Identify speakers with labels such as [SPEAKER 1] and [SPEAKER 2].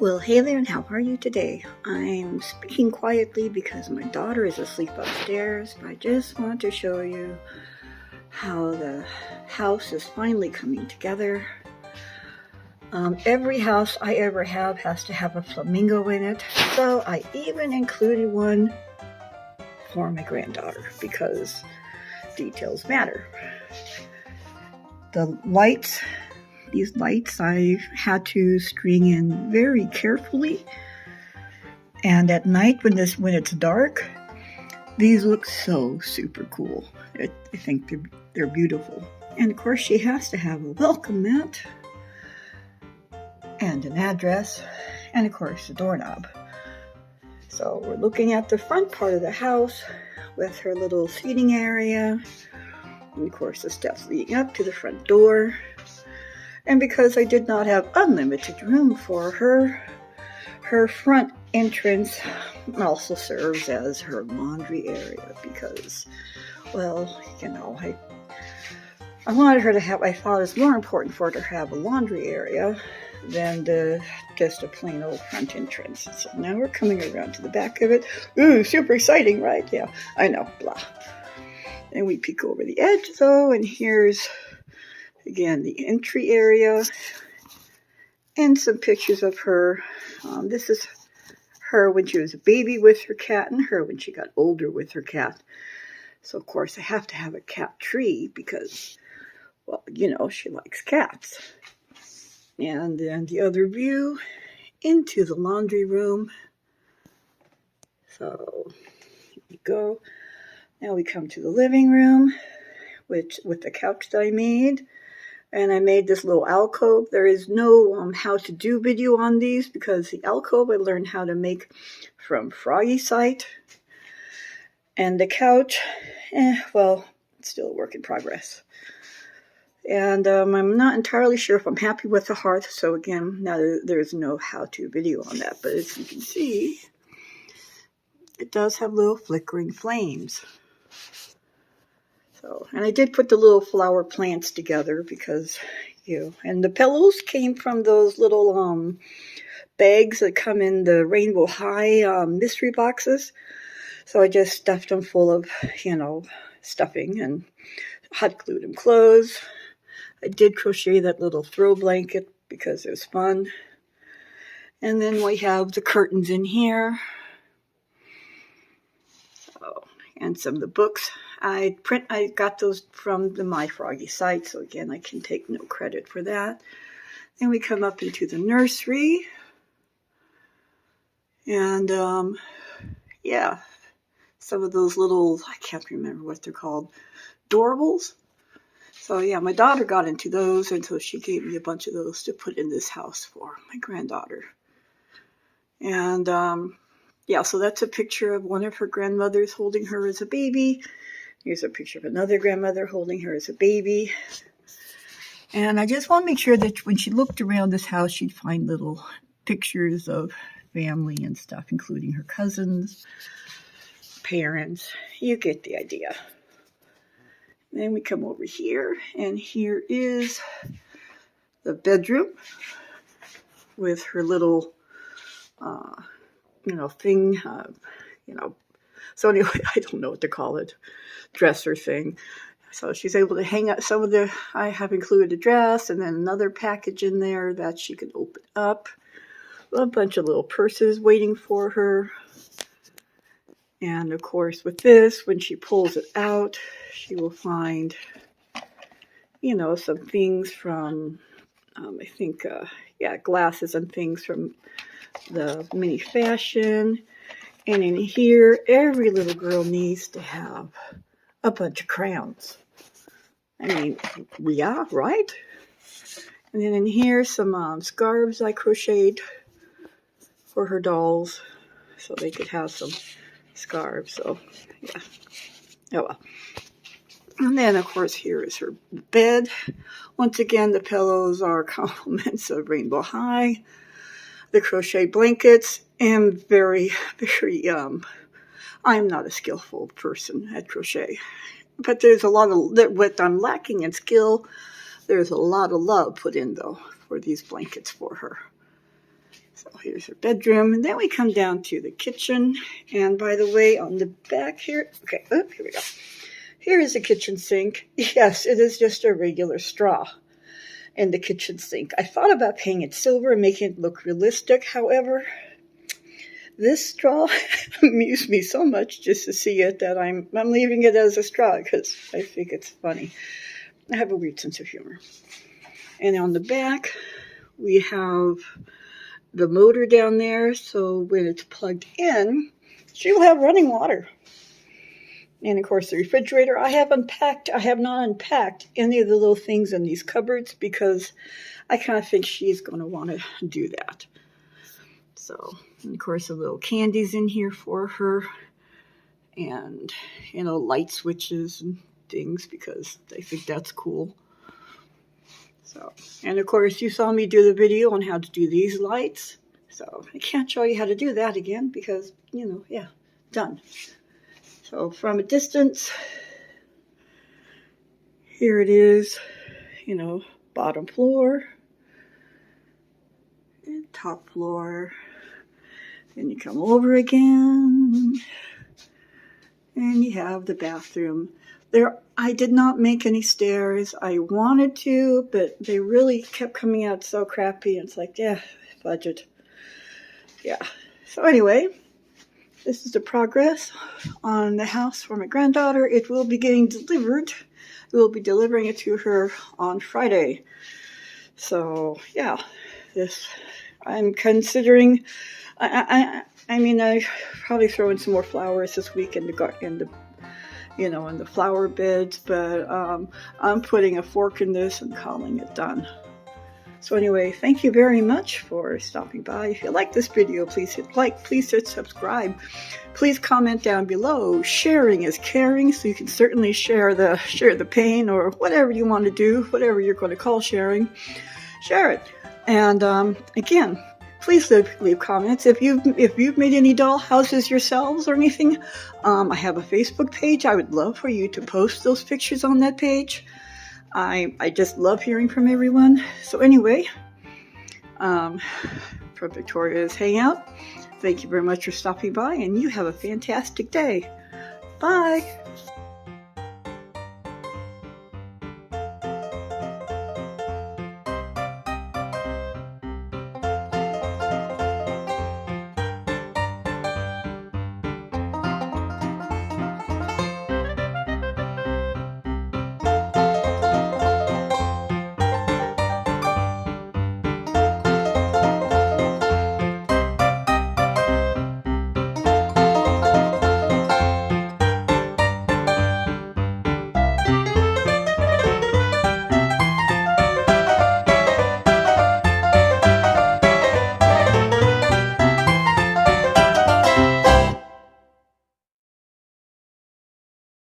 [SPEAKER 1] Well, hey there, and how are you today? I'm speaking quietly because my daughter is asleep upstairs, but I just want to show you how the house is finally coming together. Every house I ever have has to have a flamingo in it, so I even included one for my granddaughter because details matter. The lights, these lights I had to string in very carefully. And at night when it's dark, these look so super cool. I think they're beautiful. And of course she has to have a welcome mat and an address and of course a doorknob. So we're looking at the front part of the house with her little seating area and of course the steps leading up to the front door. And because I did not have unlimited room for her front entrance also serves as her laundry area because, well, I wanted her to have, I thought it's more important for her to have a laundry area than just a plain old front entrance. So now we're coming around to the back of it. Ooh, super exciting, right? Yeah, I know, blah. And we peek over the edge though, and here's, again, the entry area and some pictures of her. This is her when she was a baby with her cat and her when she got older with her cat. So, of course, I have to have a cat tree because, well, she likes cats. And then the other view into the laundry room. So, here we go. Now we come to the living room, which with the couch that I made. And I made this little alcove. There is no how to do video on these because the alcove I learned how to make from Froggy's site. And the couch, well, it's still a work in progress. And I'm not entirely sure if I'm happy with the hearth. So again, now there's no how-to video on that. But as you can see, it does have little flickering flames. So, and I did put the little flower plants together because, and the pillows came from those little bags that come in the Rainbow High mystery boxes. So I just stuffed them full of, stuffing and hot glued them closed. I did crochet that little throw blanket because it was fun. And then we have the curtains in here. So, and some of the books. I got those from the My Froggy site, so again, I can take no credit for that. Then we come up into the nursery. And, some of those little, I can't remember what they're called, doorables. So, yeah, my daughter got into those, and so she gave me a bunch of those to put in this house for my granddaughter. And, so that's a picture of one of her grandmothers holding her as a baby. Here's a picture of another grandmother holding her as a baby. And I just want to make sure that when she looked around this house, she'd find little pictures of family and stuff, including her cousins, parents. You get the idea. Then we come over here, and here is the bedroom with her little, thing, So anyway, I don't know what to call it, dresser thing. So she's able to hang up some of I have included a dress and then another package in there that she can open up. A bunch of little purses waiting for her. And of course with this, when she pulls it out, she will find, some things from, glasses and things from the mini fashion. And in here, every little girl needs to have a bunch of crayons. I mean, yeah, right? And then in here, some scarves I crocheted for her dolls so they could have some scarves. So, yeah. Oh, well. And then, of course, here is her bed. Once again, the pillows are compliments of Rainbow High. The crochet blankets, and very, very, I'm not a skillful person at crochet. But there's a lot of, what I'm lacking in skill, there's a lot of love put in, though, for these blankets for her. So here's her bedroom. And then we come down to the kitchen. And by the way, on the back here, okay, oh, here we go. Here is the kitchen sink. Yes, it is just a regular straw in the kitchen sink. I thought about painting it silver and making it look realistic. However, this straw amused me so much just to see it that I'm leaving it as a straw because I think it's funny. I have a weird sense of humor. And on the back, we have the motor down there, so when it's plugged in, she will have running water. And of course the refrigerator. I have not unpacked any of the little things in these cupboards because I kind of think she's going to want to do that. So, and of course the little candies in here for her, and light switches and things because I think that's cool. So, and of course you saw me do the video on how to do these lights. So I can't show you how to do that again because, yeah, done. So from a distance, here it is, bottom floor, and top floor. Then you come over again, and you have the bathroom. I did not make any stairs. I wanted to, but they really kept coming out so crappy. It's like, yeah, budget. Yeah. So anyway, this is the progress on the house for my granddaughter. It will be getting delivered. We'll be delivering it to her on Friday. So yeah, I'm considering. I probably throw in some more flowers this week in the flower beds, but I'm putting a fork in this and calling it done. So anyway, thank you very much for stopping by. If you like this video, please hit like, please hit subscribe. Please comment down below. Sharing is caring, so you can certainly share the pain or whatever you want to do, whatever you're going to call sharing. Share it. And again, please leave comments. If you've made any doll houses yourselves or anything, I have a Facebook page. I would love for you to post those pictures on that page. I just love hearing from everyone. So anyway, from Victoria's Hangout, thank you very much for stopping by, and you have a fantastic day. Bye.